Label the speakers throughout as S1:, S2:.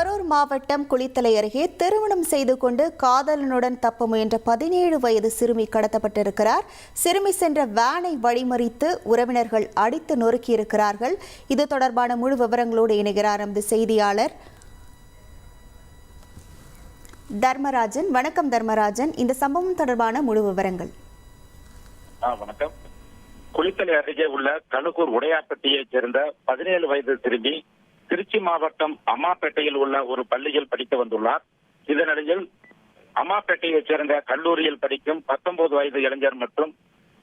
S1: கரூர் மாவட்டம் குளித்தலை அருகே திருமணம் செய்து கொண்டு காதலனுடன் தப்ப முயன்ற 17 வயது சிறுமி கடத்தப்பட்டிருக்கிறார். சிறுமி சென்ற வேனை வழிமறித்து உறவினர்கள் அடித்து நொறுக்கியிருக்கிறார்கள். இது தொடர்பான முழு விவரங்களோடு இணைகிறார் நமது செய்தியாளர் தர்மராஜன். வணக்கம் தர்மராஜன், இந்த சம்பவம் தொடர்பான முழு விவரங்கள்.
S2: வணக்கம். குளித்தலை அருகே உள்ள கழுகூர் உடையாப்பட்டியைச் சேர்ந்த 17 வயது சிறுமி திருச்சி மாவட்டம் அம்மாப்பேட்டையில் உள்ள ஒரு பள்ளியில் படித்து வந்துள்ளார். இதனிடையில் அம்மாப்பேட்டையைச் சேர்ந்த கல்லூரியில் படிக்கும் 19 வயது இளைஞர் மற்றும்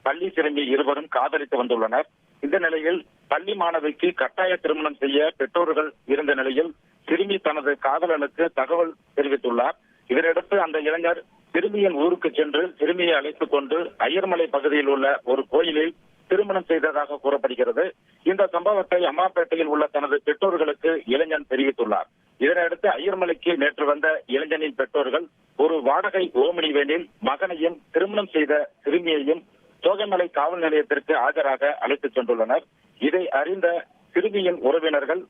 S2: பள்ளி சிறுமி இருவரும் காதலித்து வந்துள்ளனர். இந்த நிலையில் பள்ளி மாணவிக்கு கட்டாய திருமணம் செய்ய பெற்றோர்கள் இருந்த நிலையில் சிறுமி தனது காதலனுக்கு தகவல் தெரிவித்துள்ளார். இதனையடுத்து அந்த இளைஞர் சிறுமியின் ஊருக்கு சென்று சிறுமியை அழைத்துக் கொண்டு ஐயர்மலை பகுதியில் உள்ள ஒரு கோயிலில் திருமணம் செய்ததாக கூறப்படுகிறது. இந்த சம்பவத்தை அம்மாப்பேட்டையில் உள்ள தனது பெற்றோர்களுக்கு இளைஞன் தெரிவித்துள்ளார். இதனையடுத்து ஐயர்மலைக்கு நேற்று வந்த இளைஞனின் பெற்றோர்கள் ஒரு வாடகை ஓமினி வேனில் மகனையும் திருமணம் செய்த சிறுமியையும் தோகைமலை காவல் நிலையத்திற்கு ஆஜராக அழைத்துச் சென்றுள்ளனர். இதை அறிந்த சிறுமியின் உறவினர்கள்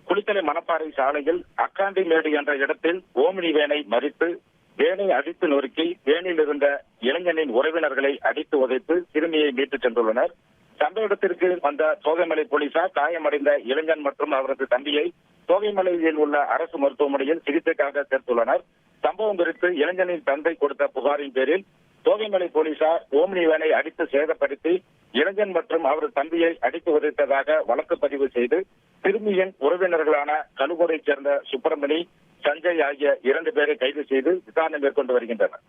S2: குளித்தலை மணப்பாறை சாலையில் அக்காண்டிமேடு என்ற இடத்தில் ஓமினி வேனை மறித்து வேனை அடித்து நொறுக்கி வேனில் இருந்த இளைஞனின் உறவினர்களை அடித்து உதைத்து சிறுமியை மீட்டு சென்றுள்ளனர். சம்பவ இடத்திற்கு வந்த தோகைமலை போலீசார் காயமடைந்த இளைஞன் மற்றும் அவரது தம்பியை தோகைமலையில் உள்ள அரசு மருத்துவமனையில் சிகிச்சைக்காக சேர்த்துள்ளனர். சம்பவம் குறித்து இளைஞனின் தந்தை கொடுத்த புகாரின் பேரில் தோகைமலை போலீசார் ஓம்னி வேனை அடித்து சேதப்படுத்தி இளைஞன் மற்றும் அவரது தம்பியை அடித்து உதைத்ததாக வழக்கு பதிவு செய்து சிறுமியின் உறவினர்களான கழுகூரைச் சேர்ந்த சுப்பிரமணி, சஞ்சய் ஆகிய 2 பேரை கைது செய்து விசாரணை மேற்கொண்டு வருகின்றனர்.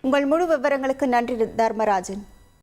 S1: உங்கள் முழு விவரங்களுக்கு நன்றி தர்மராஜன்.